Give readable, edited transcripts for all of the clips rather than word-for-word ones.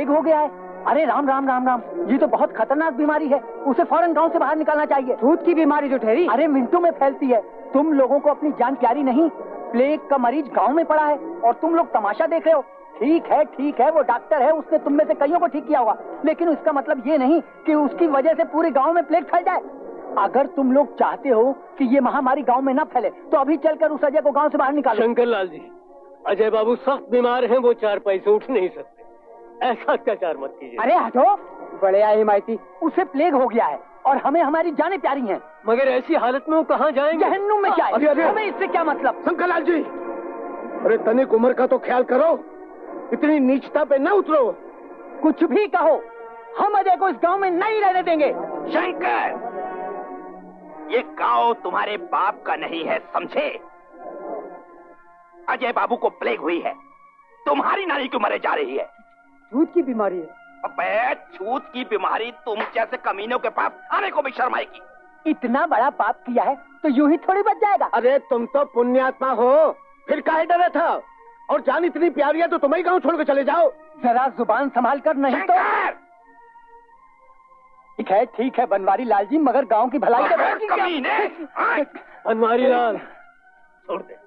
Plague हो गया है। अरे राम राम राम राम, ये तो बहुत खतरनाक बीमारी है, उसे फौरन गांव से बाहर निकालना चाहिए। छूत की बीमारी जो ठहरी, अरे मिनटों में फैलती है। तुम लोगों को अपनी जान प्यारी नहीं? प्लेग का मरीज गांव में पड़ा है और तुम लोग तमाशा देख रहे हो। ठीक है, वो डॉक्टर है, उसने तुम में से कईयों को ठीक किया होगा, लेकिन इसका मतलब ये नहीं कि उसकी वजह से पूरे गांव में प्लेग फैल जाए। अगर तुम लोग चाहते हो कि ये महामारी गांव में न फैले तो अभी चलकर उस अजय को गांव से बाहर निकालो। शंकरलाल जी, अजय बाबू सख्त बीमार हैं, वो 4 पैसे उठ नहीं सकते। ऐसा अत्याचार मत कीजिए। अरे हटो, बड़े आई माइती, उसे प्लेग हो गया है और हमें हमारी जानें प्यारी हैं। मगर ऐसी हालत में वो कहाँ जाएंगे? जहन्नुम में जाए। अरे हमें इससे क्या मतलब? शंकरलाल जी, अरे तनिक उम्र का तो ख्याल करो, इतनी नीचता पे न उतरो। कुछ भी कहो, हम अजय को इस गांव में नहीं रहने देंगे। शंकर, ये गांव तुम्हारे बाप का नहीं है, समझे? अजय बाबू को प्लेग हुई है, तुम्हारी नानी क्यों मरे जा रही है? छूत की बीमारी है। अबे छूत की बीमारी तुम जैसे कमीनों के पाप आने को भी शर्म आएगी। इतना बड़ा पाप किया है तो यूं ही थोड़ी बच जाएगा। अरे तुम तो पुण्यात्मा हो, फिर काहे डरे था? और जान इतनी प्यारी है तो तुम्हें गांव छोड़ के चले जाओ। जरा जुबान संभाल कर, नहीं तो। ठीक है बनवारी लाल जी, मगर गांव की भलाई का बनवारी लाल, छोड़ दे।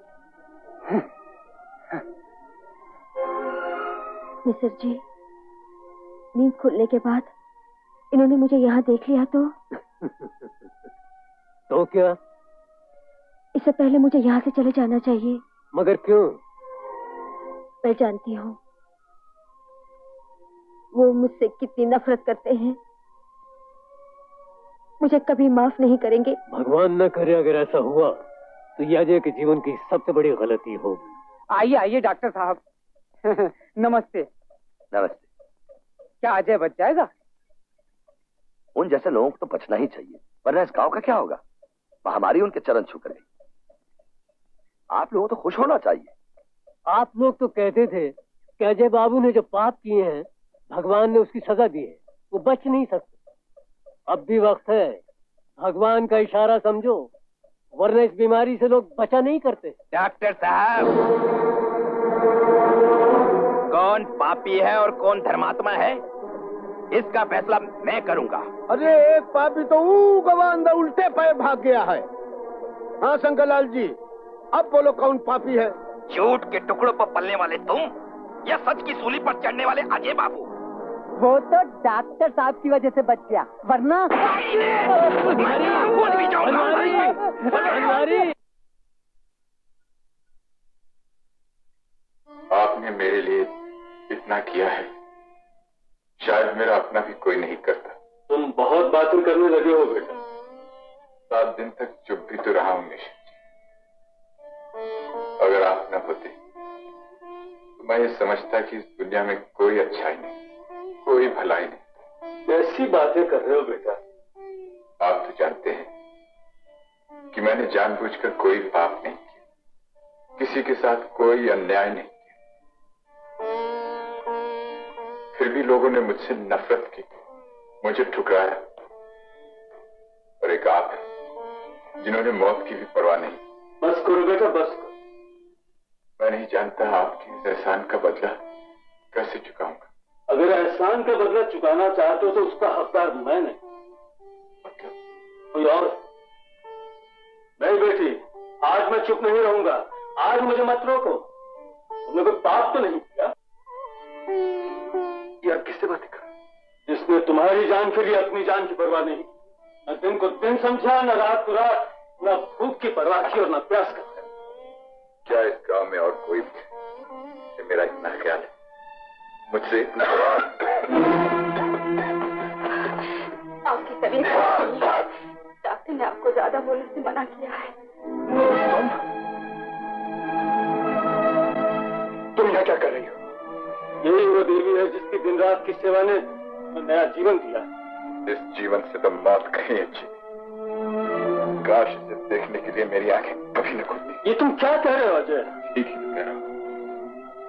मिस्र जी, नींद खुलने के बाद इन्होंने मुझे यहाँ देख लिया तो क्या? इससे पहले मुझे यहाँ से चले जाना चाहिए। मगर क्यों? मैं जानती हूँ वो मुझसे कितनी नफरत करते हैं, मुझे कभी माफ नहीं करेंगे। भगवान न करे अगर ऐसा हुआ तो ये अजय के जीवन की सबसे बड़ी गलती होगी। आइए आइए डॉक्टर साहब। नमस्ते। नमस्ते। क्या अजय बच जाएगा? उन जैसे लोगों को तो बचना ही चाहिए, वरना इस गांव का क्या होगा? महामारी उनके चरण छू कर गई। आप लोगों को तो खुश होना चाहिए। आप लोग तो कहते थे कि अजय बाबू ने जो पाप किए हैं भगवान ने उसकी सजा दी है, वो बच नहीं सकते। अब भी वक्त है, भगवान का इशारा समझो, वरना इस बीमारी से लोग बचा नहीं करते। डॉक्टर साहब, कौन पापी है और कौन धर्मात्मा है, इसका फैसला मैं करूंगा। अरे एक पापी तो गवांदा उल्टे पैर भाग गया है। हाँ शंकरलाल जी, अब बोलो कौन पापी है? झूठ के टुकड़ों पर पलने वाले तुम या सच की सूली पर चढ़ने वाले अजय बाबू? वो तो डॉक्टर साहब की वजह से बच गया, वरना आपने मेरे लिए इतना किया है, शायद मेरा अपना भी कोई नहीं करता। तुम बहुत बातें करने लगे हो बेटा। 7 दिन तक चुप भी तो रहा हूं निशित जी। अगर आप न होते तो मैं ये समझता कि इस दुनिया में कोई अच्छाई नहीं, कोई भलाई नहीं। ऐसी बातें कर रहे हो बेटा? आप तो जानते हैं कि मैंने जानबूझकर कोई पाप नहीं किया, किसी के साथ कोई अन्याय नहीं किया। फिर भी लोगों ने मुझसे नफरत की, मुझे ठुकराया। और एक आप हैं जिन्होंने मौत की भी परवाह नहीं। बस करो बेटा, बस करो। मैं नहीं जानता आपके इस एहसान का बदला कैसे चुकाऊंगा। अगर एहसान का बदला चुकाना चाहते हो तो उसका हकदार मैं नहीं, कोई और। नहीं बेटी, आज मैं चुप नहीं रहूंगा। आज मुझे मत रोको। तुमने कोई पाप तो नहीं किया? ये आप किससे बातें कर? जिसने तुम्हारी जान के लिए अपनी जान की परवाह नहीं, न दिन को दिन समझा, न रात को रात, न भूख की परवाह की और न प्यास का। क्या इस गांव में और कोई भी मेरा इतना ख्याल है, मुझसे इतना? आपकी तबीयत डॉक्टर ने आपको ज्यादा बोलने से मना किया है। तुम यहाँ क्या कर रही हो? यही वो देवी है जिसकी दिन रात की सेवा ने नया जीवन दिया। इस जीवन से तो मौत कहीं अच्छी। काश इसे देखने के लिए मेरी आंखें कभी न खुलती। ये तुम क्या कह रहे हो अजय? ठीक ही तो कह रहा हूँ।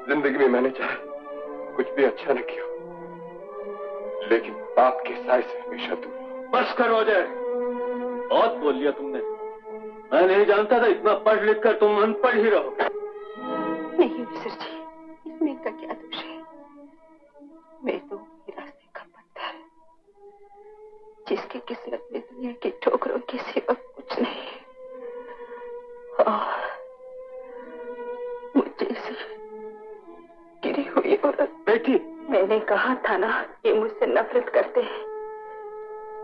जिंदगी में मैंने चाहे कुछ भी अच्छा न किया, लेकिन पाप के साए से हमेशा दूर। बस करो अजय, बहुत बोल लिया तुमने। मैं नहीं जानता था इतना पढ़ लिख कर तुम अनपढ़ ही रहो। नहीं मिस्र जी, इसमें इनका क्या दोष है? मैं तो जिसकी किस्मत में दुनिया की ठोकरों के सिवा कुछ नहीं, मुझे से गिरी हुई औरत। बेटी, मैंने कहा था ना, ये मुझसे नफरत करते हैं,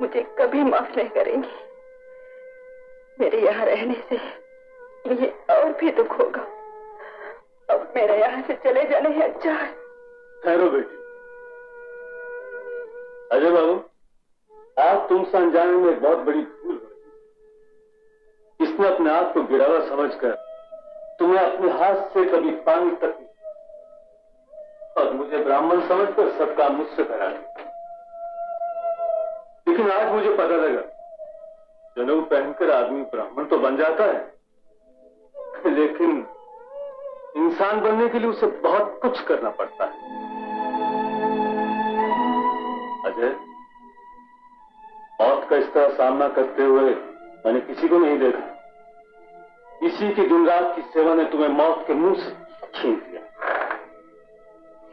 मुझे कभी माफ नहीं करेंगे। मेरे यहाँ रहने से ये और भी दुख होगा। अब मेरा यहाँ से चले जाना ही अच्छा है। ठहरो बेटी। अजय बाबू, आप तुमसे अनजाने में एक बहुत बड़ी भूल हुई। इसने अपने आप को गिरावा समझकर तुम्हें अपने हाथ से कभी पानी तक नहीं, और मुझे ब्राह्मण समझकर सब काम मुझसे करा दिया। लेकिन आज मुझे पता लगा, जनेऊ पहनकर आदमी ब्राह्मण तो बन जाता है, लेकिन इंसान बनने के लिए उसे बहुत कुछ करना पड़ता है। अजय, मौत का इस तरह सामना करते हुए मैंने किसी को नहीं देखा। इसी की दिन रात की सेवा ने तुम्हें मौत के मुंह से छीन लिया।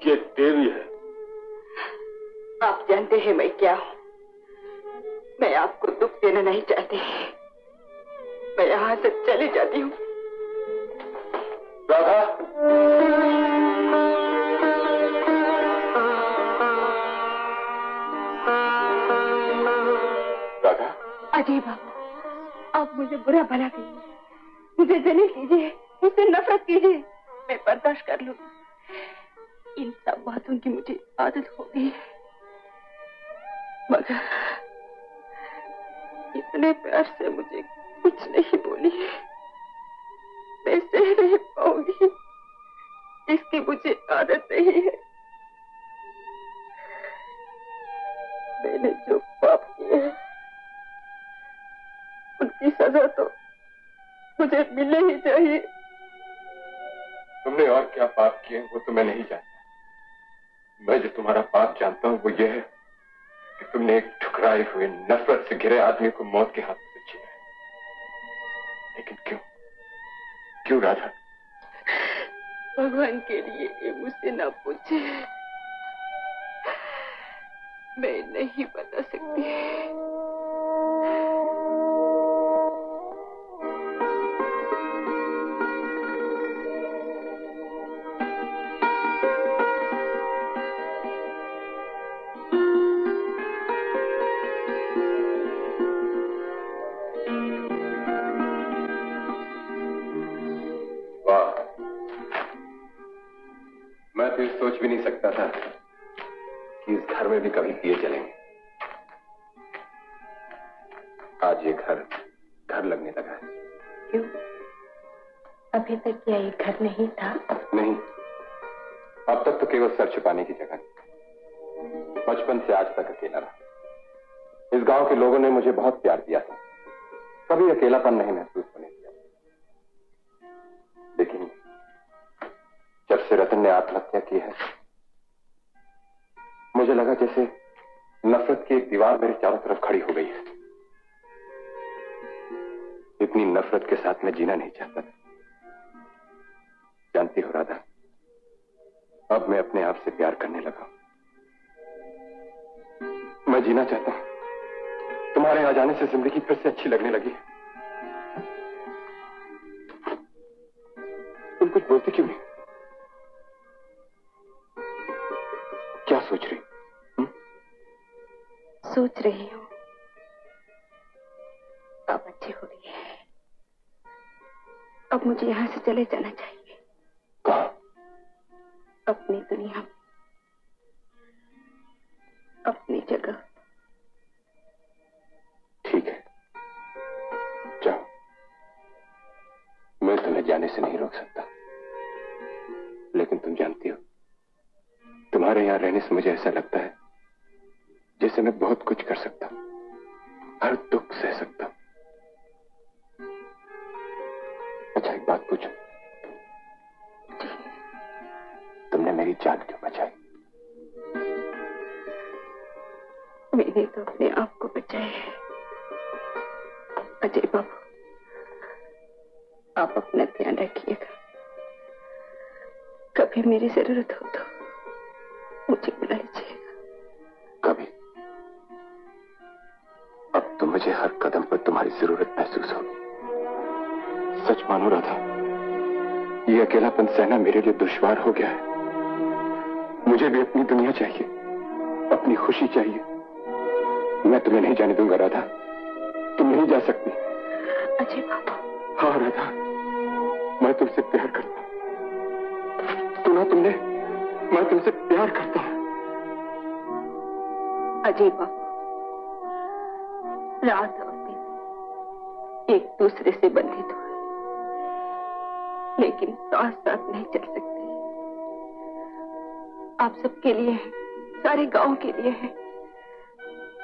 ये देवी है। आप जानते हैं मैं क्या हूं। मैं आपको दुख देना नहीं चाहती। मैं यहाँ से चली जाती हूँ। राधा, राधा। अजय बाबू, आप मुझे बुरा भला कीजिए, मुझे जलील कीजिए, मुझसे नफरत कीजिए, मैं बर्दाश्त कर लूंगी। इन सब बातों की मुझे आदत हो गई है, मगर इतने प्यार से मुझे कुछ नहीं बोली, मैं सह नहीं पाऊंगी। इसकी मुझे आदत नहीं है। मैंने जो पाप किए हैं उनकी सजा तो मुझे मिलनी ही चाहिए। तुमने और क्या पाप किए वो तो मैं नहीं जानता। मैं जो तुम्हारा पाप जानता हूँ वो ये है कि तुमने एक ठुकराए हुए नफरत से घिरे आदमी को मौत के हाथ से छीना है। लेकिन क्यों? क्यों राधा? भगवान के लिए ये मुझसे ना पूछे, मैं नहीं बता सकती। मैं तो ये सोच भी नहीं सकता था कि इस घर में भी कभी दिए जलेंगे। आज ये घर लगने लगा है। क्यों? अभी तक क्या ये घर नहीं था? नहीं, अब तक तो केवल सर छुपाने की जगह थी। बचपन से आज तक अकेला रहा। इस गांव के लोगों ने मुझे बहुत प्यार दिया था, कभी अकेलापन नहीं महसूस होने दिया। लेकिन जब से रतन ने आत्महत्या की है, मुझे लगा जैसे नफरत की एक दीवार मेरे चारों तरफ खड़ी हो गई है। इतनी नफरत के साथ मैं जीना नहीं चाहता था। जानती हो राधा, अब मैं अपने आप से प्यार करने लगा। मैं जीना चाहता हूं। तुम्हारे आ जाने से जिंदगी फिर से अच्छी लगने लगी। तुम कुछ बोलती क्यों नहीं? क्या सोच रही? सोच रही हूँ अब अच्छी हो रही है। अब मुझे यहाँ से चले जाना चाहिए। कहाँ? अपनी दुनिया में, अपनी जगह। ठीक है, जाओ। मैं तुम्हें जाने से नहीं रोक सकता, लेकिन तुम जानती हो, तुम्हारे यहां रहने से मुझे ऐसा लगता है जैसे मैं बहुत कुछ कर सकता हूं, हर दुख सह सकता हूं। अच्छा, एक बात पूछूं? तुमने मेरी जान क्यों बचाई? मैंने तो अपने आप को बचाया है। अजय बाबू, आप अपना ध्यान रखिएगा। कभी मेरी जरूरत हो तो मुझे बुला लीजिएगा। कभी? अब तो मुझे हर कदम पर तुम्हारी जरूरत महसूस होगी। सच मानो राधा, ये अकेलापन सहना मेरे लिए दुश्वार हो गया है। मुझे भी अपनी दुनिया चाहिए, अपनी खुशी चाहिए। मैं तुम्हें नहीं जाने दूंगा राधा, तुम नहीं जा सकती। अजय बाबू। हाँ राधा, मैं तुमसे प्यार करता हूँ। सुना तुमने, मैं तुमसे प्यार करता हूँ। अजय बाबू, रात और दिन एक दूसरे से बंधित हुए, लेकिन साथ साथ नहीं चल सकते। आप सबके लिए है, सारे गांव के लिए है।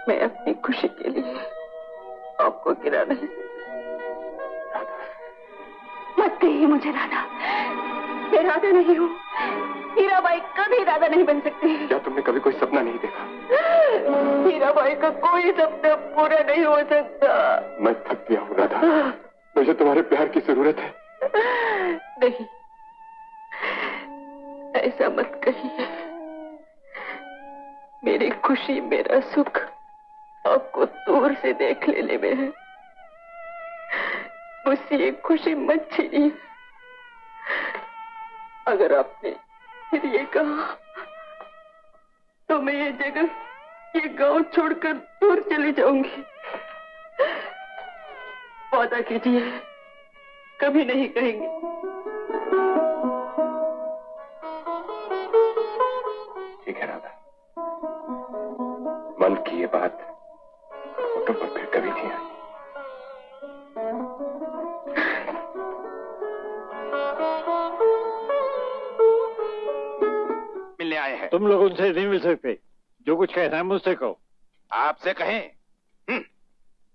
मैं अपनी खुशी के लिए आपको गिरा नहीं सकती। मत कहिए मुझे राधा, मैं राधा नहीं हूँ। हीराबाई कभी राधा नहीं बन सकती। क्या तुमने कभी कोई सपना नहीं देखा? हीराबाई का कोई सपना पूरा नहीं हो सकता। मैं थक गया हूँ राधा, मुझे तुम्हारे प्यार की जरूरत है। नहीं, ऐसा मत कहिए। मेरी खुशी, मेरा सुख आपको दूर से देख लेने में है। मुझसे ये खुशी मत छीनिए। अगर आपने फिर ये कहा तो मैं ये जगह, ये गांव छोड़कर दूर चली जाऊंगी। वादा कीजिए, कभी नहीं कहेंगे। ठीक है राधा, मन की ये बात फोटो पर फिर कभी नहीं आई। मिलने आए हैं। तुम लोग उनसे नहीं मिल सकते। जो कुछ कहना है मुझसे कहो। आपसे कहें?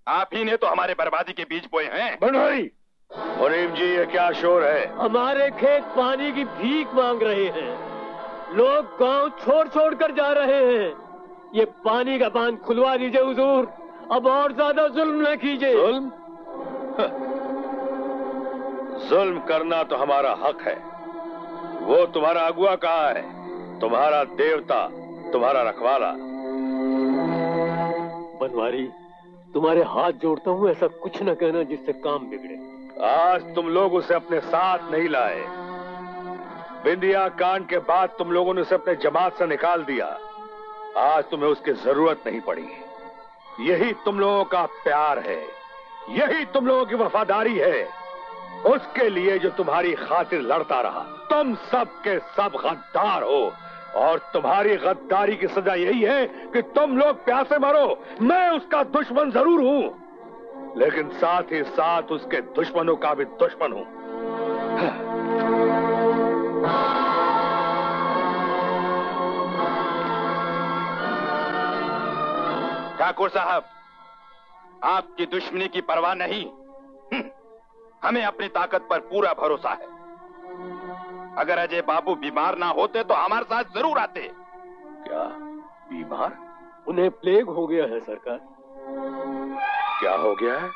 आप ही ने तो हमारे बर्बादी के बीज बोए हैं। बनवारी, मुनीम जी, ये क्या शोर है? हमारे खेत पानी की भीख मांग रहे हैं। लोग गांव छोड़ छोड़ कर जा रहे हैं। ये पानी का बांध खुलवा दीजिए हुजूर, अब और ज्यादा जुल्म न कीजिए। जुल्म? जुल्म करना तो हमारा हक है। वो तुम्हारा अगुआ कहाँ है? तुम्हारा देवता, तुम्हारा रखवाला। बनवारी, तुम्हारे हाथ जोड़ता हूँ, ऐसा कुछ न कहना जिससे काम बिगड़े। आज तुम लोग उसे अपने साथ नहीं लाए। बिंदिया कांड के बाद तुम लोगों ने उसे अपने जमात से निकाल दिया। आज तुम्हें उसकी जरूरत नहीं पड़ी। यही तुम लोगों का प्यार है, यही तुम लोगों की वफादारी है। उसके लिए जो तुम्हारी खातिर लड़ता रहा। तुम सब के सब गद्दार हो और तुम्हारी गद्दारी की सजा यही है कि तुम लोग प्यासे मरो। मैं उसका दुश्मन जरूर हूं, लेकिन साथ ही साथ उसके दुश्मनों का भी दुश्मन हूं। ठाकुर साहब, आपकी दुश्मनी की परवाह नहीं। हमें अपनी ताकत पर पूरा भरोसा है। अगर अजय बाबू बीमार ना होते तो हमारे साथ जरूर आते। क्या बीमार? उन्हें प्लेग हो गया है सरकार। क्या हो गया है?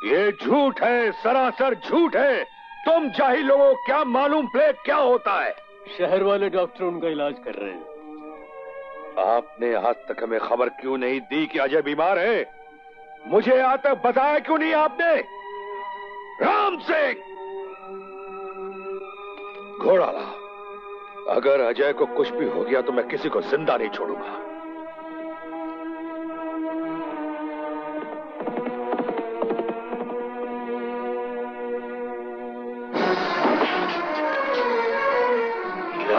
ये झूठ है, सरासर झूठ है। तुम जाहिल लोगों को क्या मालूम प्लेग क्या होता है? शहर वाले डॉक्टर उनका इलाज कर रहे हैं। आपने आज तक हमें खबर क्यों नहीं दी कि अजय बीमार है? मुझे आज तक बताया क्यों नहीं आपने? राम से घोड़ा ला। अगर अजय को कुछ भी हो गया तो मैं किसी को जिंदा नहीं छोड़ूंगा।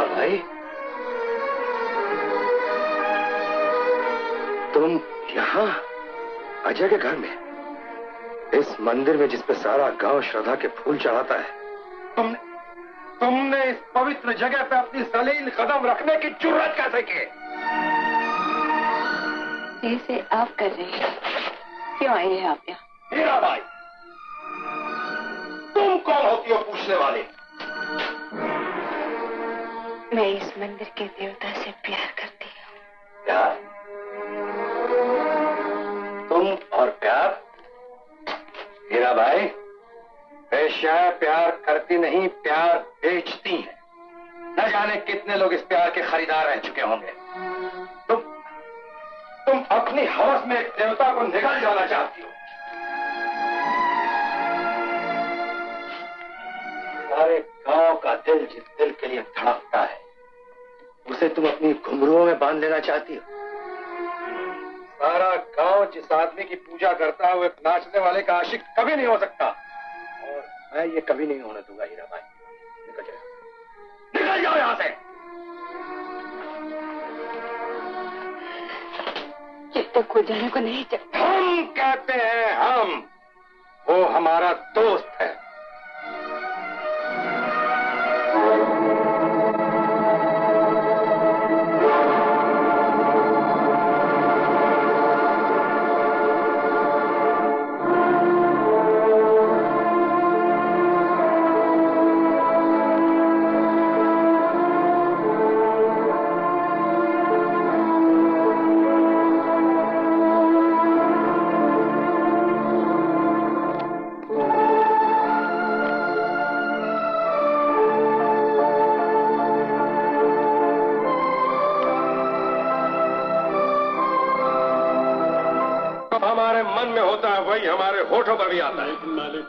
भाई, तुम यहाँ अजय के घर में, इस मंदिर में जिस पे सारा गांव श्रद्धा के फूल चढ़ाता है, तुमने इस पवित्र जगह पे अपनी जलील कदम रखने की जुर्रत कैसे की? जैसे आप कर रहे हैं। क्यों आए हैं आप यहाँ? हीराबाई, तुम कौन होती हो पूछने वाली? मैं इस मंदिर के देवता से प्यार करती हूँ। प्यार? तुम और प्यार? हीराबाई, वेश्याएं प्यार करती नहीं, प्यार बेचती हैं। न जाने कितने लोग इस प्यार के खरीदार रह चुके होंगे। तुम अपनी हवस में एक देवता को निगल जाना चाहती हो। सारे गांव का दिल जिस दिल के लिए धड़कता है, उसे तुम अपनी घुंघरुओं में बांध लेना चाहती हो। सारा गांव जिस आदमी की पूजा करता है वो एक नाचने वाले का आशिक कभी नहीं हो सकता, और मैं ये कभी नहीं होने दूंगा। हीराबाई, निकल जाओ, निकल जाओ यहां से। जब तक वो जाने को नहीं चाहता। हम कहते हैं हम, वो हमारा दोस्त है। हमारे मन में होता है वही हमारे होठों पर भी आता है। लेकिन मालिक,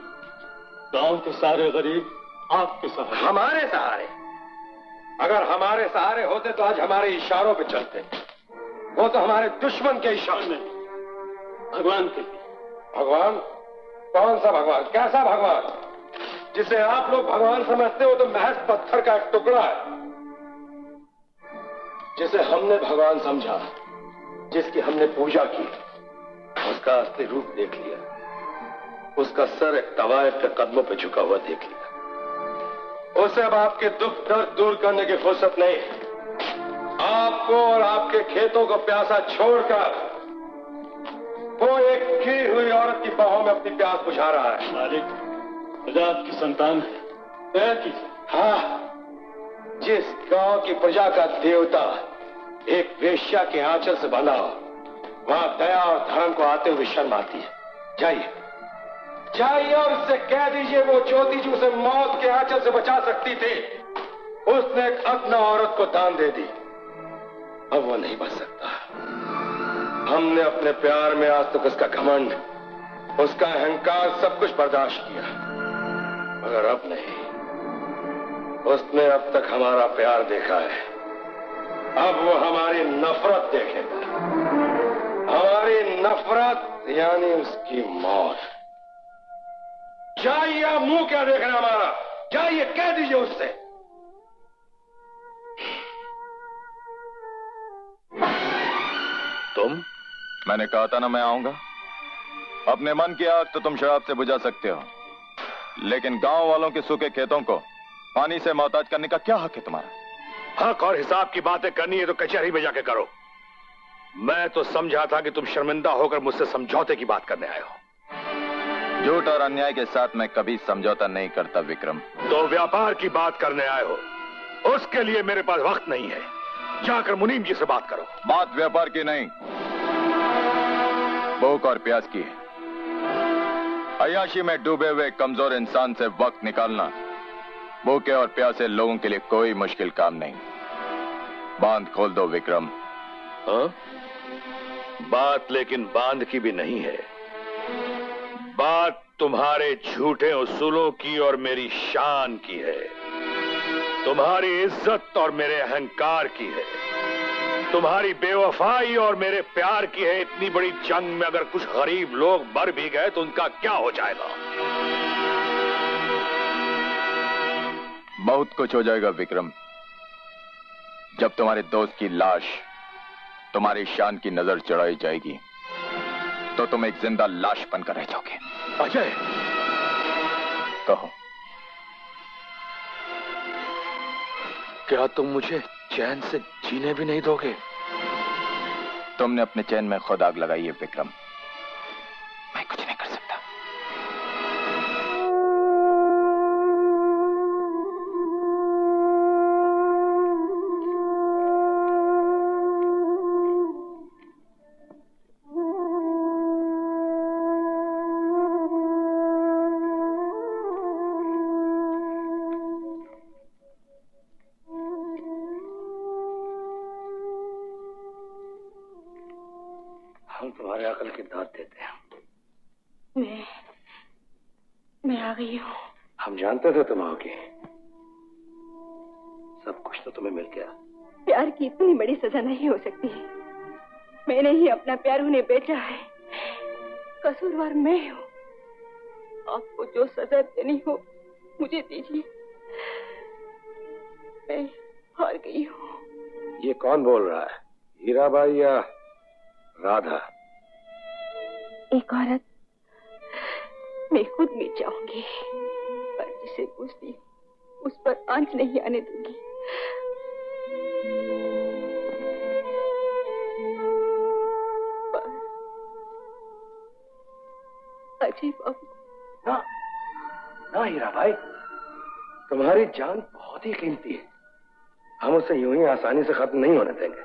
गांव के सारे गरीब आपके सहारे। हमारे सहारे? अगर हमारे सहारे होते तो आज हमारे इशारों पे चलते। वो तो हमारे दुश्मन के इशारे में। भगवान के लिए। भगवान? कौन सा भगवान? कैसा भगवान? जिसे आप लोग भगवान समझते हो तो महज पत्थर का एक टुकड़ा है। जिसे हमने भगवान समझा, जिसकी हमने पूजा की, उसका असली रूप देख लिया। उसका सर एक तवायफ के कदमों पे झुका हुआ देख लिया। उसे अब आपके दुख दर्द दूर करने की फुर्सत नहीं। आपको और आपके खेतों को प्यासा छोड़कर वो एक घी हुई औरत की बाहों में अपनी प्यास बुझा रहा है। मालिक, प्रजा आपकी संतान है, दया कीजिए। हाँ, जिस गांव की प्रजा का देवता एक वेश्या के आंचल से बंधा हो, वहां दया और धर्म को आते हुए शर्म आती है। जाइए, जाइए और उससे कह दीजिए वो ज्योति जी उसे मौत के आंचल से बचा सकती थी, उसने एक अदना औरत को दान दे दी। अब वो नहीं बच सकता। हमने अपने प्यार में आज तक उसका घमंड, उसका अहंकार, सब कुछ बर्दाश्त किया, मगर अब नहीं। उसने अब तक हमारा प्यार देखा है, अब वो हमारी नफरत देखेगा। हमारी नफरत यानी उसकी मौत। जाइए, मुंह क्या देख रहे हैं हमारा? जाइए, कह दीजिए उससे। तुम? मैंने कहा था ना मैं आऊंगा। अपने मन की आग तो तुम शराब से बुझा सकते हो, लेकिन गांव वालों के सूखे खेतों को पानी से मोहताज करने का क्या हक है तुम्हारा? हक और हिसाब की बातें करनी है तो कचहरी में जाके करो। मैं तो समझा था कि तुम शर्मिंदा होकर मुझसे समझौते की बात करने आए हो। झूठ और अन्याय के साथ मैं कभी समझौता नहीं करता विक्रम। तो व्यापार की बात करने आए हो, उसके लिए मेरे पास वक्त नहीं है। जाकर मुनीम जी से बात करो। बात व्यापार की नहीं, भूख और प्यास की है। अय्याशी में डूबे हुए कमजोर इंसान से वक्त निकालना भूखे और प्यासे लोगों के लिए कोई मुश्किल काम नहीं। बांध खोल दो विक्रम। हाँ? बात लेकिन बांध की भी नहीं है। बात तुम्हारे झूठे उसूलों की और मेरी शान की है। तुम्हारी इज्जत और मेरे अहंकार की है। तुम्हारी बेवफाई और मेरे प्यार की है। इतनी बड़ी जंग में अगर कुछ गरीब लोग मर भी गए तो उनका क्या हो जाएगा? बहुत कुछ हो जाएगा विक्रम। जब तुम्हारे दोस्त की लाश तुम्हारी शान की नजर चढ़ाई जाएगी तो तुम एक जिंदा लाश बनकर रह जाओगे। अजय, कहो, क्या तुम मुझे चैन से जीने भी नहीं दोगे? तुमने अपने चैन में खुद आग लगाई है विक्रम। मैं कुछ नहीं कर सकता। हम तुम्हारे अकल की दाद देते हैं। मैं आ गई हूँ। हम जानते थे तुम आओगी। सब कुछ तो तुम्हें मिल गया। प्यार की इतनी बड़ी सजा नहीं हो सकती। मैंने ही अपना प्यार उन्हें बेचा है। कसूरवार मैं हूँ। आपको जो सजा देनी हो मुझे दीजिए। मैं हार गई हूँ। ये कौन बोल रहा है, हीराबाई या राधा? एक औरत। मैं खुद मिट जाऊंगी, पर जिसे पूछती उस पर आंच नहीं आने दूंगी। अजय बाबू। ना ना हीराबाई, तुम्हारी जान बहुत ही कीमती है। हम उसे यूं ही आसानी से खत्म नहीं होने देंगे।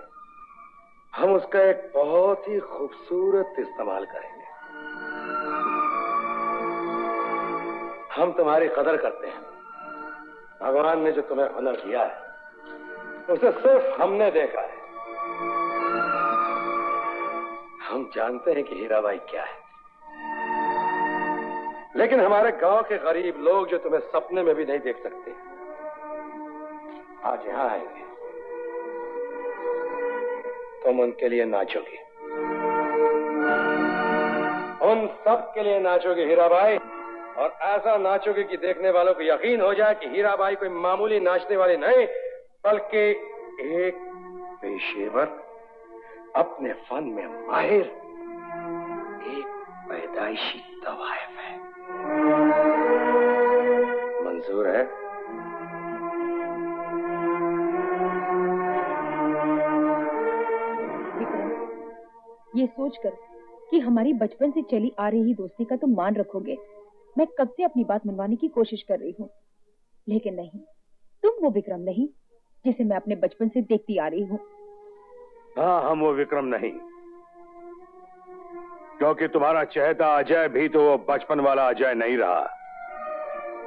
हम उसका एक बहुत ही खूबसूरत इस्तेमाल करेंगे। हम तुम्हारी कदर करते हैं। भगवान ने जो तुम्हें हुनर दिया है उसे सिर्फ हमने देखा है। हम जानते हैं कि हीराबाई क्या है, लेकिन हमारे गांव के गरीब लोग जो तुम्हें सपने में भी नहीं देख सकते, आज यहां आएंगे। तुम उनके लिए नाचोगी, उन सब के लिए नाचोगी हीराबाई, और ऐसा नाचोगे कि देखने वालों को यकीन हो जाए कि हीराबाई कोई मामूली नाचने वाली नहीं, बल्कि एक पेशेवर, अपने फन में माहिर, एक पैदाइशी तवायफ है। मंजूर है? ये सोचकर कि हमारी बचपन से चली आ रही दोस्ती का तुम मान रखोगे, मैं कब से अपनी बात मनवाने की कोशिश कर रही हूँ, लेकिन नहीं, तुम वो विक्रम नहीं जिसे मैं अपने बचपन से देखती आ रही हूँ। हाँ, हम वो विक्रम नहीं, क्योंकि तुम्हारा चहेता अजय भी तो वो बचपन वाला अजय नहीं रहा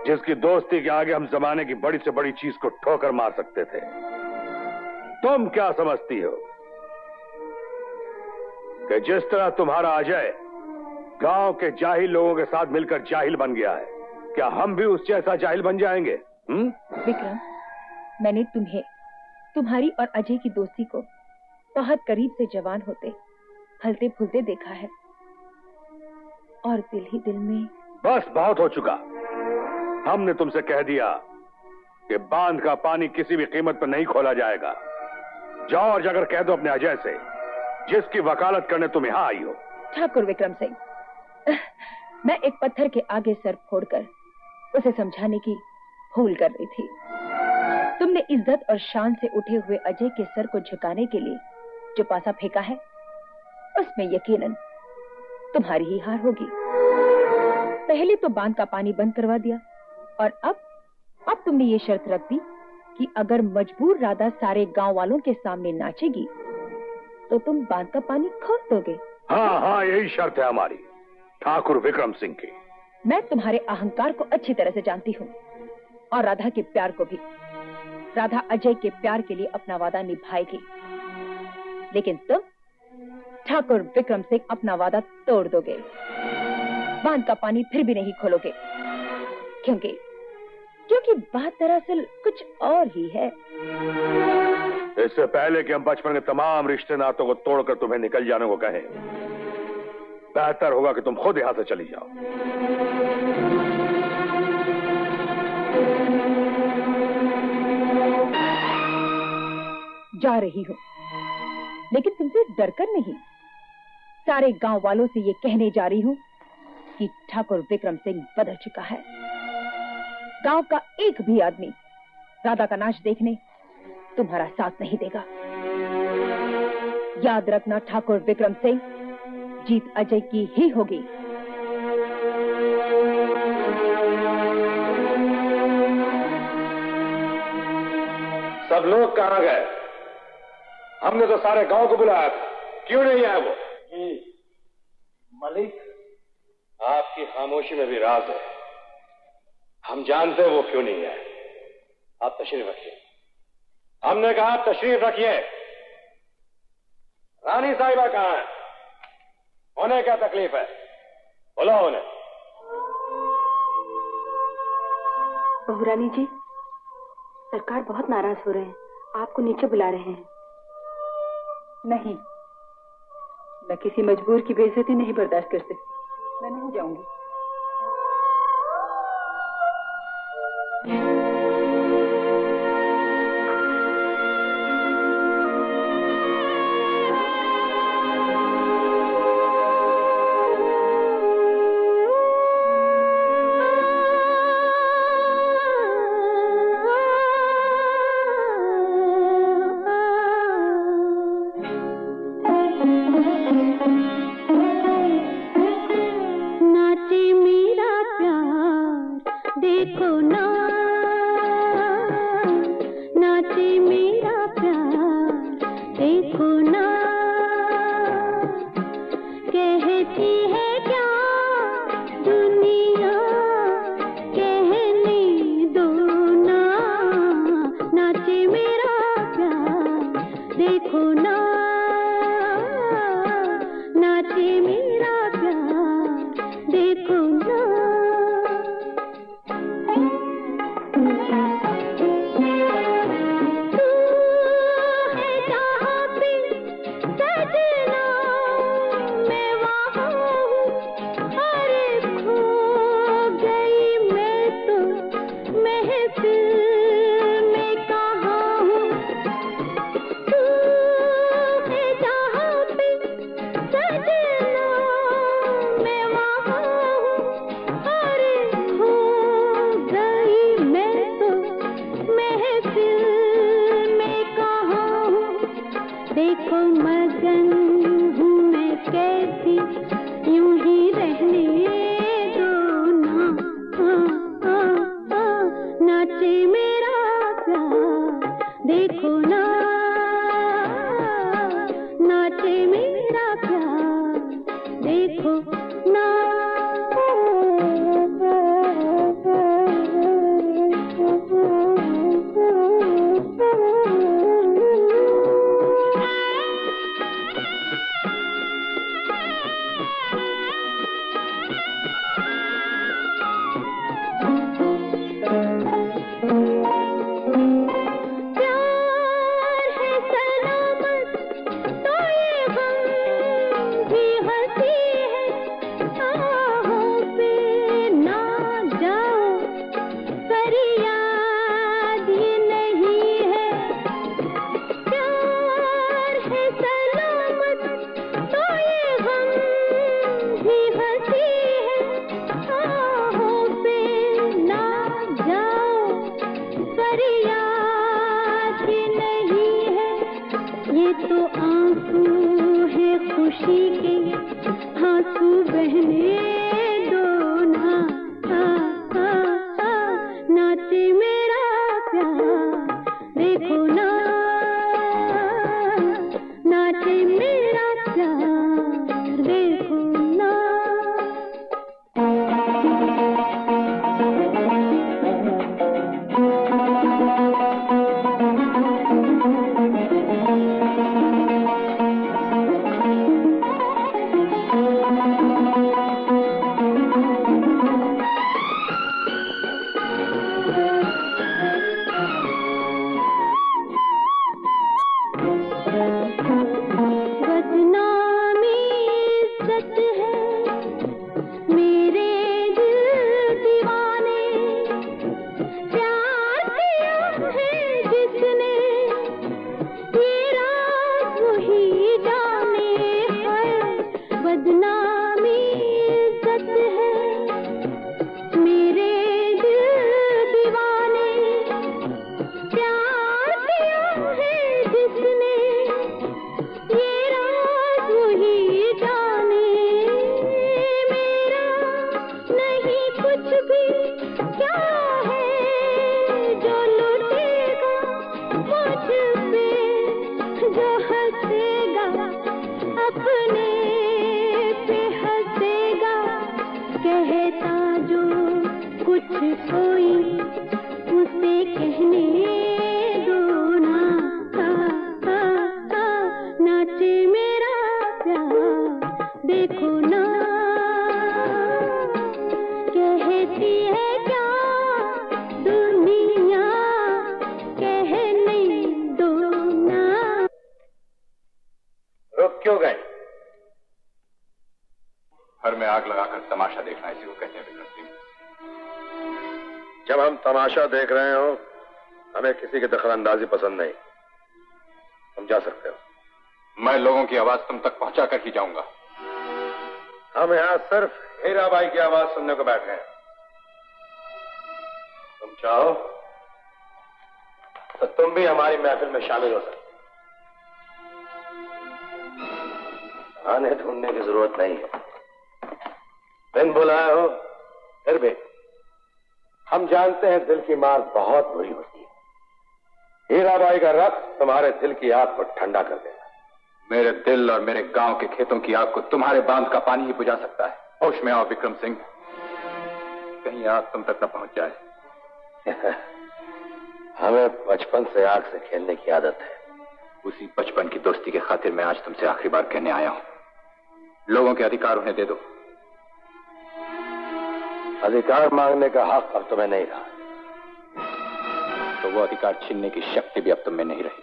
जिसकी दोस्ती के आगे हम जमाने की बड़ी से बड़ी चीज को ठोकर मार सकते थे। तुम क्या समझती हो कि जिस तरह तुम्हारा अजय गांव के जाहिल लोगों के साथ मिलकर जाहिल बन गया है, क्या हम भी उस जैसा जाहिल बन जाएंगे? विक्रम, मैंने तुम्हें, तुम्हारी और अजय की दोस्ती को बहुत करीब से जवान होते, फलते फूलते देखा है, और दिल ही दिल में। बस बहुत हो चुका। हमने तुमसे कह दिया कि बांध का पानी किसी भी कीमत पर नहीं खोला जाएगा। जाओ और जाकर कह दो अपने अजय से, जिसकी वकालत करने तुम यहां आई हो। ठाकुर विक्रम सिंह, मैं एक पत्थर के आगे सर फोड़कर उसे समझाने की भूल कर रही थी। तुमने इज्जत और शान से उठे हुए अजय के सर को झुकाने के लिए जो पासा फेंका है, उसमें यकीनन तुम्हारी ही हार होगी। पहले तो बांध का पानी बंद करवा दिया, और अब तुमने ये शर्त रख दी कि अगर मजबूर राधा सारे गांव वालों के सामने नाचेगी तो तुम बांध का पानी खोल दोगे। हाँ, यही शर्त है हमारी, ठाकुर विक्रम सिंह की। मैं तुम्हारे अहंकार को अच्छी तरह से जानती हूँ, और राधा के प्यार को भी। राधा अजय के प्यार के लिए अपना वादा निभाएगी, लेकिन तुम ठाकुर विक्रम सिंह अपना वादा तोड़ दोगे। बांध का पानी फिर भी नहीं खोलोगे, क्योंकि बात दरअसल कुछ और ही है। इससे पहले कि हम बचपन के तमाम रिश्ते नातों को तोड़कर तुम्हें निकल जाने को कहें, बेहतर होगा कि तुम खुद यहां से चली जाओ। जा रही हूं, लेकिन तुमसे डरकर नहीं। सारे गांव वालों से ये कहने जा रही हूं कि ठाकुर विक्रम सिंह बदल चुका है। गांव का एक भी आदमी राधा का नाच देखने तुम्हारा साथ नहीं देगा। याद रखना ठाकुर विक्रम सिंह, जीत अजय की ही होगी। सब लोग कहां गए? हमने तो सारे गांव को बुलाया था, क्यों नहीं आया वो? मलिक, आपकी खामोशी में भी राज है। हम जानते हैं वो क्यों नहीं आए। आप तशरीफ रखिए। हमने कहा आप तशरीफ रखिए। रानी साहिबा कहां है? उन्हें क्या तकलीफ है? बुलाओ उन्हें। बहुरानी जी, सरकार बहुत नाराज हो रहे हैं, आपको नीचे बुला रहे हैं। नहीं, मैं किसी मजबूर की बेइज्जती नहीं बर्दाश्त कर सकती। मैं नहीं जाऊंगी। देखो ना कहती है क्या दुनिया, कहने दो ना। रुक क्यों गए? घर में आग लगाकर तमाशा देखना इसी को कहते हैं विक्रम सिंह। जब हम तमाशा देख रहे हो, हमें किसी की दखलंदाजी पसंद नहीं। तुम जा सकते हो। मैं लोगों की आवाज तुम तक पहुंचा कर ही जाऊंगा। हम यहाँ सिर्फ हीराबाई की आवाज सुनने को बैठे हैं। तुम चाहो तो तुम भी हमारी महफिल में शामिल हो सकते। आने ढूंढने की जरूरत नहीं है। बिन बुलाए हो फिर भी हम जानते हैं दिल की मार बहुत बुरी होती है। हीराबाई का रक्त तुम्हारे दिल की आग को ठंडा कर देगा। मेरे दिल और मेरे गांव के खेतों की आग को तुम्हारे बांध का पानी ही बुझा सकता है। होश में आओ विक्रम सिंह, कहीं आग तुम तक न पहुंच जाए। हमें बचपन से आग से खेलने की आदत है। उसी बचपन की दोस्ती के खातिर मैं आज तुमसे आखिरी बार कहने आया हूं, लोगों के अधिकार उन्हें दे दो। अधिकार मांगने का हक अब तुम्हें नहीं रहा, तो वो अधिकार छीनने की शक्ति भी अब तुम में नहीं रही।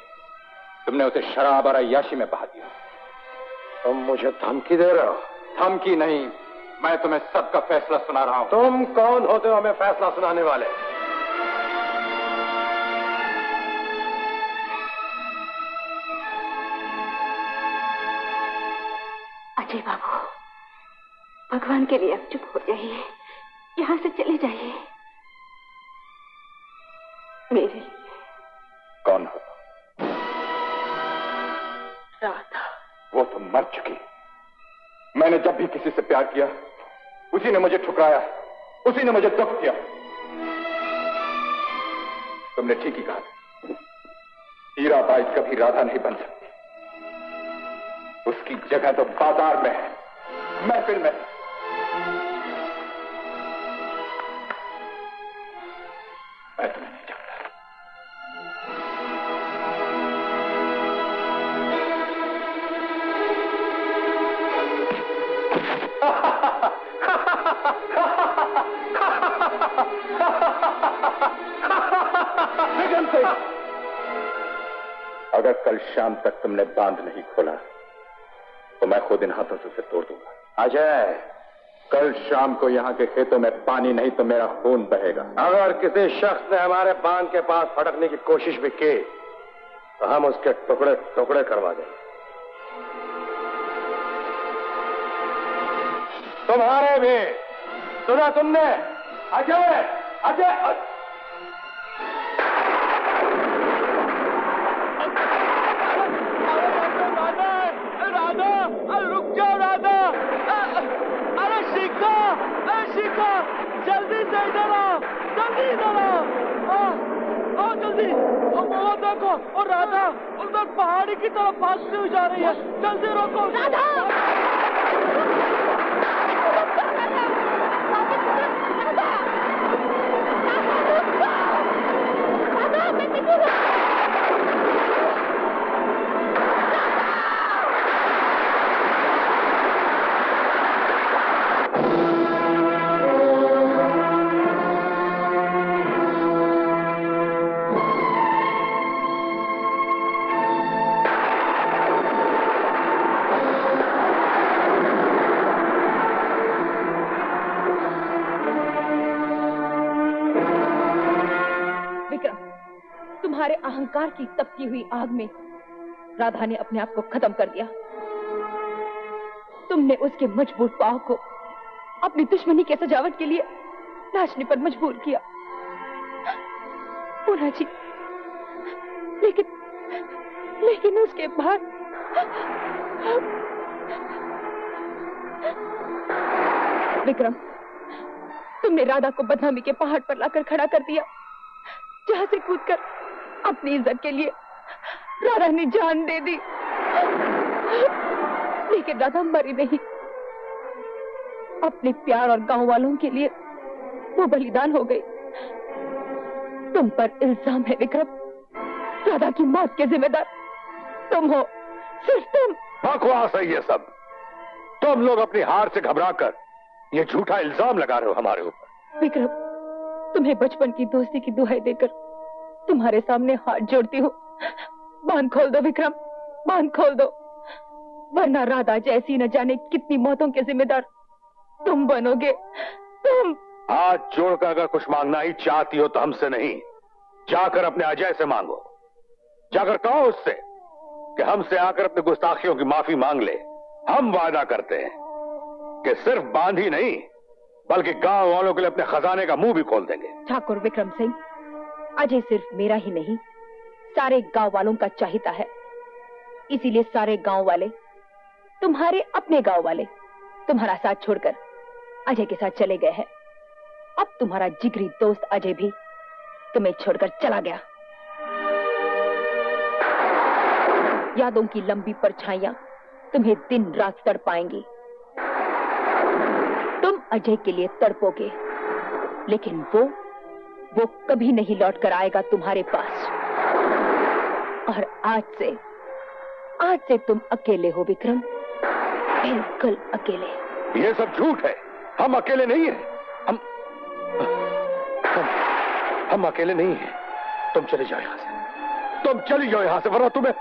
तुमने उसे शराब और अय्याशी में बहा दिया। तुम मुझे धमकी दे रहे हो? धमकी नहीं, मैं तुम्हें सबका फैसला सुना रहा हूं। तुम कौन होते हो हमें फैसला सुनाने वाले? अजय बाबू, भगवान के लिए अब चुप हो जाइए, यहाँ से चले जाइए। मेरे लिए। कौन हो? राधा। वो तो मर चुकी। मैंने जब भी किसी से प्यार किया, उसी ने मुझे ठुकराया, उसी ने मुझे दुख किया। तुमने ठीक ही कहा, हीराबाई कभी राधा नहीं बन सकती। उसकी जगह तो बाजार में है, महफिल में। मैं तुम्हें नहीं जानता। विक्रम सिंह, अगर कल शाम तक तुमने बांध नहीं खोला तो मैं खुद इन हाथों से उसे तोड़ दूंगा। अजय, कल शाम को यहाँ के खेतों में पानी नहीं तो मेरा खून बहेगा। अगर किसी शख्स ने हमारे बांध के पास फटकने की कोशिश भी की तो हम उसके टुकड़े टुकड़े करवा देंगे। तुम्हारे भी। सुना तुमने? अजय, अजय, रुक जाओ राधा। अरे शिखा, अरे शिखा, जल्दी से इधर आओ, जल्दी इधर आओ, जल्दी। वो देखो, और राधा उधर पहाड़ी की तरफ भागती हुई जा रही है। जल्दी रोको राधा। अहंकार की तपती हुई आग में राधा ने अपने आप को खत्म कर दिया। तुमने उसके मजबूत पांव को अपनी दुश्मनी के सजावट के लिए नाचने पर मजबूर किया। पूना जी, लेकिन उसके बाद विक्रम, तुमने राधा को बदनामी के पहाड़ पर लाकर खड़ा कर दिया, जहां से कूदकर अपनी इज्जत के लिए राधा ने जान दे दी। लेकिन राधा मरी नहीं। अपने प्यार और गांव वालों के लिए वो बलिदान हो गई। तुम पर इल्जाम है विक्रम, राधा की मौत के जिम्मेदार तुम हो, सिर्फ तुम। बकवास है ये सब। तुम तुम लोग अपनी हार से घबराकर ये झूठा इल्जाम लगा रहे हो हमारे ऊपर। विक्रम, तुम्हें बचपन की दोस्ती की दुहाई देकर तुम्हारे सामने हाथ जोड़ती हूँ, बांध खोल दो विक्रम, बांध खोल दो, वरना राधा जैसी न जाने कितनी मौतों के जिम्मेदार तुम बनोगे। तुम हाथ जोड़कर अगर कुछ मांगना ही चाहती हो तो हमसे नहीं, जाकर अपने अजय से मांगो। जाकर कहो उससे कि हमसे आकर अपनी गुस्ताखियों की माफी मांग ले। हम वादा करते हैं कि सिर्फ बांध ही नहीं बल्कि गांव वालों के लिए अपने खजाने का मुंह भी खोल देंगे। ठाकुर विक्रम सिंह, अजय सिर्फ मेरा ही नहीं सारे गांव वालों का चाहता है, इसीलिए सारे गांव वाले, तुम्हारे अपने गांव वाले, तुम्हारा साथ छोड़कर अजय के साथ चले गए हैं। अब तुम्हारा जिगरी दोस्त अजय भी तुम्हें छोड़कर चला गया। यादों की लंबी परछाइयां तुम्हें दिन रात तड़पाएंगी। तुम अजय के लिए तड़पोगे, लेकिन वो कभी नहीं लौट कर आएगा तुम्हारे पास। और आज से तुम अकेले हो विक्रम, बिल्कुल अकेले। ये सब झूठ है, हम अकेले नहीं हैं। हम अकेले नहीं हैं। तुम चले जाओ यहां से, तुम चली जाओ यहां से, वरना तुम्हें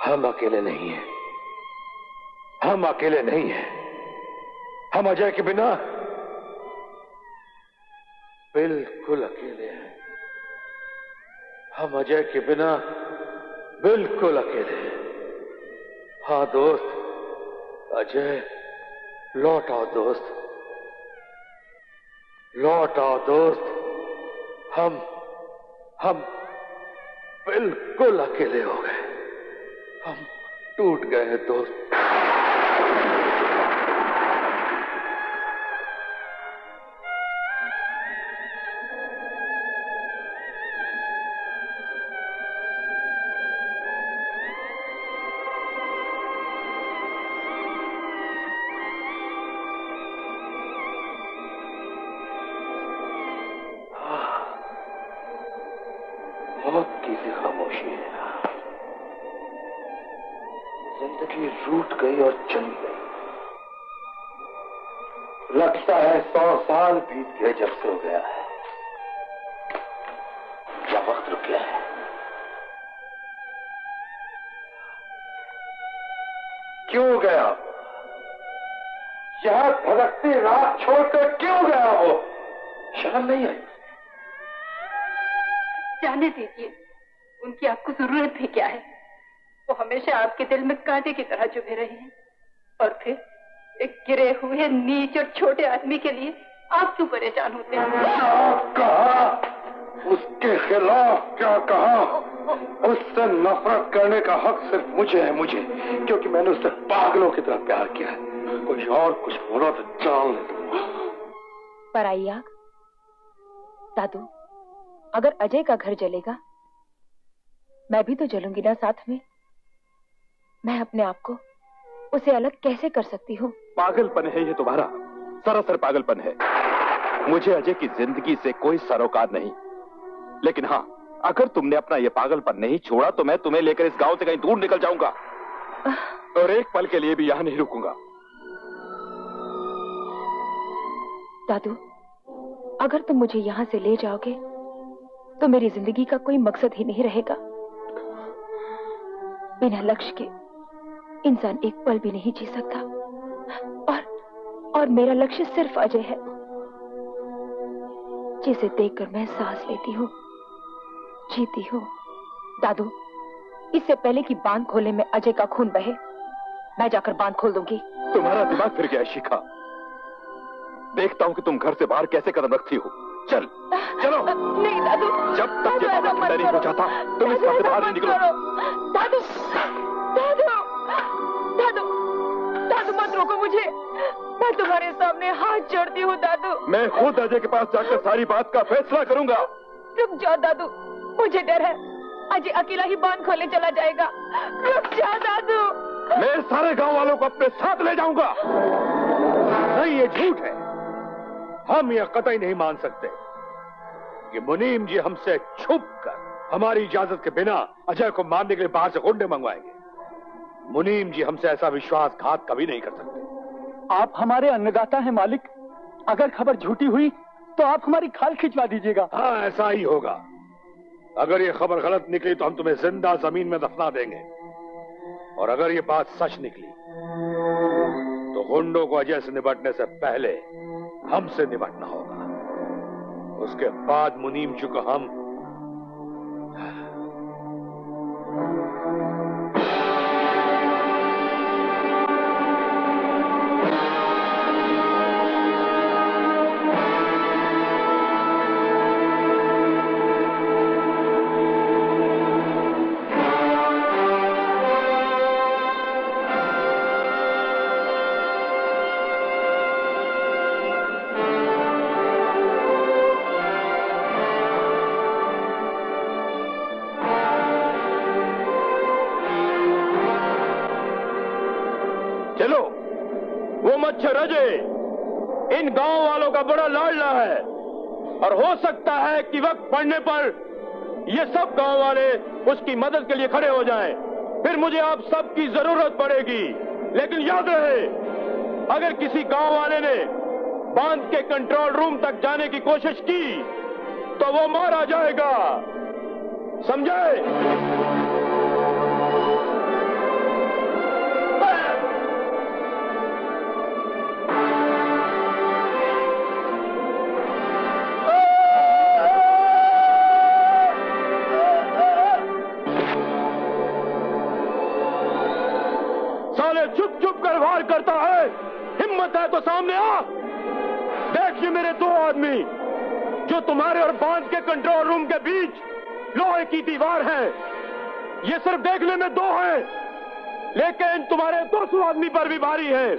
हम अकेले नहीं हैं, हम अकेले नहीं हैं। हम अजय के बिना बिल्कुल अकेले हैं। हम अजय के बिना बिल्कुल अकेले हैं। हाँ दोस्त, अजय लौट आओ दोस्त, लौट आओ दोस्त। हम बिल्कुल अकेले हो गए, हम टूट गए हैं दोस्त। मौत की सी खामोशी है। जिंदगी रूठ गई और चली गई। लगता है 100 साल बीत गए जब से हो गया है, क्या वक्त रुक गया है। क्यों गया वो? यहां भटकती रात छोड़कर क्यों गया वो? शर्म नहीं आई? जाने दीजिए, उनकी आपको जरूरत भी क्या है? वो हमेशा आपके दिल में कांटे की तरह चुभे रहे हैं, और फिर एक गिरे हुए नीच और छोटे आदमी के लिए आप क्यों परेशान होते हैं? क्या कहा? उसके खिलाफ क्या कहा? उससे नफरत करने का हक सिर्फ मुझे है, मुझे, क्योंकि मैंने उससे पागलों की तरह प्यार किया है। कोई और कुछ बोला तो जान ले दूंगा। पराई आग। दादू, अगर अजय का घर जलेगा मैं भी तो जलूंगी ना साथ में। मैं अपने आप को उसे अलग कैसे कर सकती हूँ? पागलपन है ये तुम्हारा, सरासर पागलपन है। मुझे अजय की जिंदगी से कोई सरोकार नहीं, लेकिन हाँ, अगर तुमने अपना ये पागलपन नहीं छोड़ा तो मैं तुम्हें लेकर इस गांव से कहीं दूर निकल जाऊंगा, और एक पल के लिए भी यहां नहीं रुकूंगा। दादू, अगर तुम मुझे यहाँ से ले जाओगे तो मेरी जिंदगी का कोई मकसद ही नहीं रहेगा। बिना लक्ष्य के इंसान एक पल भी नहीं जी सकता, और मेरा लक्ष्य सिर्फ अजय है, जिसे देखकर मैं सांस लेती हूँ, जीती हूँ। दादू, इससे पहले कि बांध खोले में अजय का खून बहे, मैं जाकर बांध खोल दूंगी। तुम्हारा दिमाग फिर गया शिखा। देखता हूँ कि तुम घर से बाहर कैसे कदम रखती हो। चल, चलो। नहीं दादू, जब तक ये बाबा ठंडा नहीं हो जाता तुम इस घर से बाहर नहीं निकलो। दादू, दादू, दादू, दादू मत रोको मुझे, मैं तुम्हारे सामने हाथ जोड़ती हूँ दादू। मैं खुद अजय के पास जाकर सारी बात का फैसला करूंगा। रुक जाओ दादू, मुझे डर है अजय अकेला ही बांध खोले चला जाएगा। रुक जाओ दादू। मैं सारे गांव वालों को अपने साथ ले जाऊंगा। नहीं, ये झूठ है। हम यह कतई नहीं मान सकते कि मुनीम जी हमसे छुप कर हमारी इजाजत के बिना अजय को मारने के लिए बाहर से गुंडे मंगवाएंगे। मुनीम जी हमसे ऐसा विश्वासघात कभी नहीं कर सकते। आप हमारे अन्नदाता हैं मालिक, अगर खबर झूठी हुई तो आप हमारी खाल खिंचवा दीजिएगा। हाँ, ऐसा ही होगा। अगर ये खबर गलत निकली तो हम तुम्हें जिंदा जमीन में दफना देंगे, और अगर ये बात सच निकली तो गुंडों को अजय से निपटने से पहले हमसे निपटना होगा। उसके बाद मुनीम जी को हम इन गांव वालों का बड़ा लाडला है, और हो सकता है कि वक्त पड़ने पर ये सब गांव वाले उसकी मदद के लिए खड़े हो जाएं। फिर मुझे आप सबकी जरूरत पड़ेगी। लेकिन याद रहे, अगर किसी गांव वाले ने बांध के कंट्रोल रूम तक जाने की कोशिश की तो वो मारा जाएगा, समझे? चुप चुप कर वार करता है, हिम्मत है तो सामने आ। देखिए मेरे दो आदमी जो तुम्हारे और बांध के कंट्रोल रूम के बीच लोहे की दीवार है, ये सिर्फ देखने में दो हैं, लेकिन तुम्हारे 200 आदमी पर भी भारी है।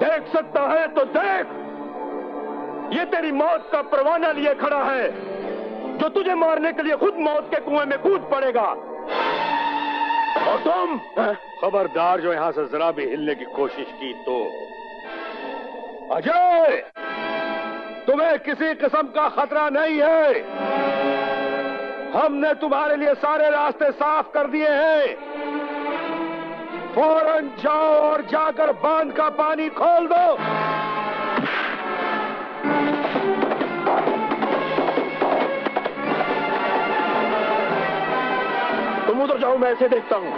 देख सकता है तो देख, ये तेरी मौत का परवाना लिए खड़ा है, जो तुझे मारने के लिए खुद मौत के कुएं में कूद पड़ेगा। और तुम खबरदार जो यहां से जरा भी हिलने की कोशिश की तो अजय, तुम्हें किसी किस्म का खतरा नहीं है। हमने तुम्हारे लिए सारे रास्ते साफ कर दिए हैं। फौरन जाओ और जाकर बांध का पानी खोल दो। तुम उधर जाओ, मैं ऐसे देखता हूं।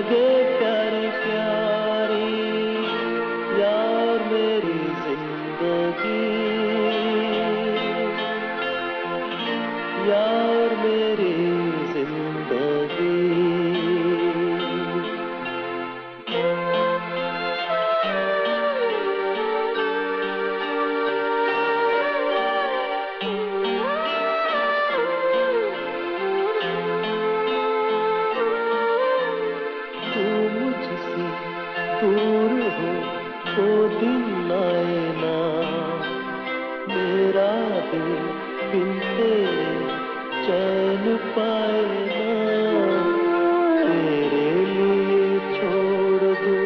लगे प्यारी प्यारी यार मेरी जिंदगी, यार मेरी जिंदगी। दूर हो वो दिन आए ना, मेरा दिल बिन तेरे चैन पाए ना। तेरे लिए छोड़ दूं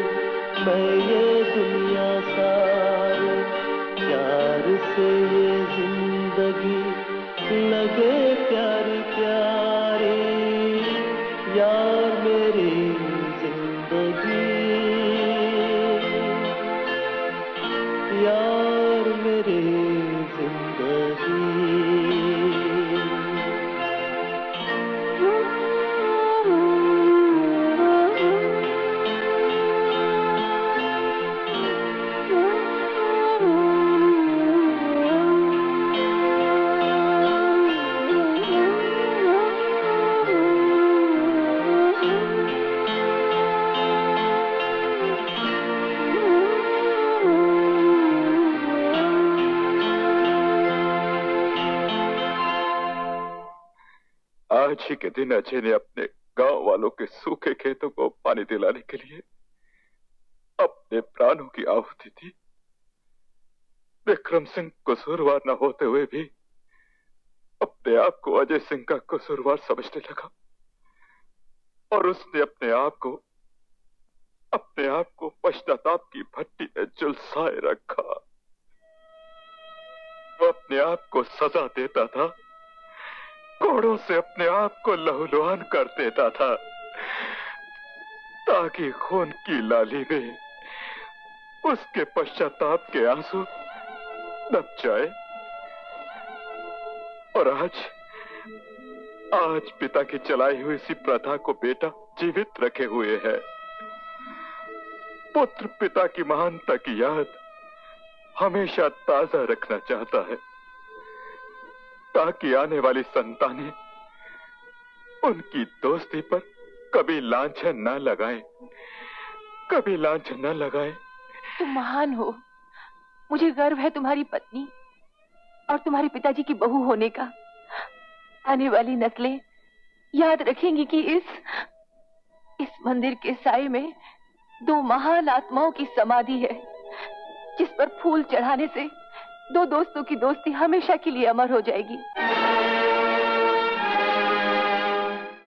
मैं ये दुनिया सारी, प्यार से ये जिंदगी लगे प्यारी प्यारी यार मेरी जिंदगी, यार मेरी जिंदगी। आज ही के दिन अजय ने अपने गांव वालों के सूखे खेतों को पानी दिलाने के लिए अपने प्राणों की आहुति दी। विक्रम सिंह कसूरवार न होते हुए भी अपने आप को अजय सिंह का कसूरवार समझने लगा और उसने अपने आप को पश्चाताप की भट्टी में झुलसाए रखा। वो अपने आप को सजा देता था, कोड़ों से अपने आप को लहूलुहान कर देता था ताकि खून की लाली में उसके पश्चाताप के आंसू दब जाए। और आज पिता की चलाई हुई इसी प्रथा को बेटा जीवित रखे हुए है। पुत्र पिता की महानता की याद हमेशा ताजा रखना चाहता है ताकि आने वाली संतानें उनकी दोस्ती पर कभी लांछन न लगाए, कभी लांछन न लगाए। तुम महान हो, मुझे गर्व है तुम्हारी पत्नी और तुम्हारे पिताजी की बहू होने का। आने वाली नस्लें याद रखेंगी कि इस मंदिर के साए में दो महान आत्माओं की समाधि है, जिस पर फूल चढ़ाने से दो दोस्तों की दोस्ती हमेशा के लिए अमर हो जाएगी।